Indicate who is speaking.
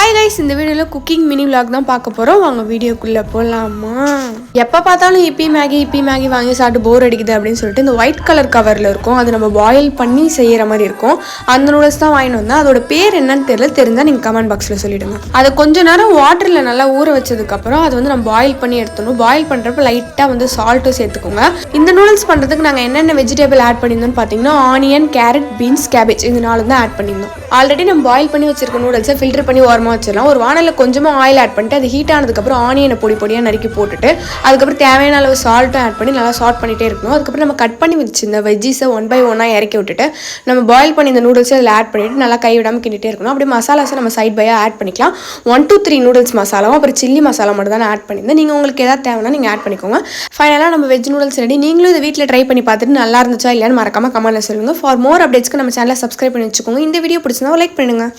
Speaker 1: Hi guys, இந்த வீடியோவில் cooking mini vlog தான் பார்க்க போகிறோம். வாங்க வீடியோக்குள்ளே போகலாமா? எப்போ பார்த்தாலும் இப்பி மேகி வாங்கி சாப்பிட்டு போர் அடிக்குது அப்படின்னு சொல்லிட்டு இந்த ஒயிட் கலர் கவரில் இருக்கும். அது நம்ம பாயில் பண்ணி செய்கிற மாதிரி இருக்கும். அந்த நூடுல்ஸ் தான் வாங்கிட்டு வந்தேன். அதோட பேர் என்னன்னு தெரிஞ்சால் நீங்கள் கமெண்ட் பாக்ஸில் சொல்லிவிடுங்க. அதை கொஞ்சம் நேரம் வாட்டரில் நல்லா ஊற வச்சதுக்கப்புறம் அது வந்து நம்ம பாயில் பண்ணி எடுத்துடணும். பாயில் பண்ணுறப்ப லைட்டாக வந்து சால்ட்டும் சேர்த்துக்கோங்க. இந்த நூடுல்ஸ் பண்ணுறதுக்கு நாங்கள் என்னென்ன வெஜிடபிள் ஆட் பண்ணியிருந்தோம்னு பார்த்தீங்கன்னா ஆனியன், கேரட், பீன்ஸ், கேபேஜ் இது 4 தான் ஆட் பண்ணியிருந்தோம். ஆல்ரெடி நம்ம பாயில் பண்ணி வச்சிருக்க நூடுல்ஸை ஃபில்டர் பண்ணி ஓரமாக வச்சிடலாம். ஒரு வானலில் கொஞ்சமாக ஆயில் ஆட் பண்ணிட்டு அது ஹீட் ஆனதுக்கப்புறம் ஆனியனை பொடியாக நறுக்கி போட்டுட்டு அதுக்கப்புறம் தேவையான அளவு சால்ட்டும் ஆட் பண்ணி நல்லா சால்ட் பண்ணிகிட்டே இருக்கணும். அதுக்கப்புறம் நம்ம கட் பண்ணி வச்சிருந்த வெஜ்ஜீஸை 1 by 1 இறக்கி விட்டுட்டு நம்ம பாயில் பண்ணி இந்த நூடுல்ஸை அதில் ஆட் பண்ணிவிட்டு நல்லா கைவிடாமல் கிண்டிகிட்டே இருக்கணும். அப்படியே மசாலாஸை நம்ம சைட் பையாக ஆட் பண்ணிக்கலாம். 1 to 3 நூடுல்ஸ் மசாலாவும் அப்புறம் சில்லி மசாலா மட்டும் தான் ஆட் பண்ணியிருந்தேன். நீங்கள் உங்களுக்கு எதாவது தேவைன்னா நீங்கள் ஆட் பண்ணிக்கோங்க. ஃபைனலாக நம்ம வெஜ் நூடுல்ஸ் ரெடி. நீங்களும் இதை வீட்டில் ட்ரை பண்ணி பார்த்துட்டு நல்லா இருந்துச்சா இல்லையான்னு மறக்காமல் கமெண்ட்டில் சொல்லுங்கள். ஃபார் மோர் அப்டேட்ஸ்க்கு நம்ம சேனலை சப்ஸ்கிரைப் பண்ணி வச்சுக்கோங்க. இந்த வீடியோ பிடிச்சிருந்தா லைக் பண்ணுங்கள்.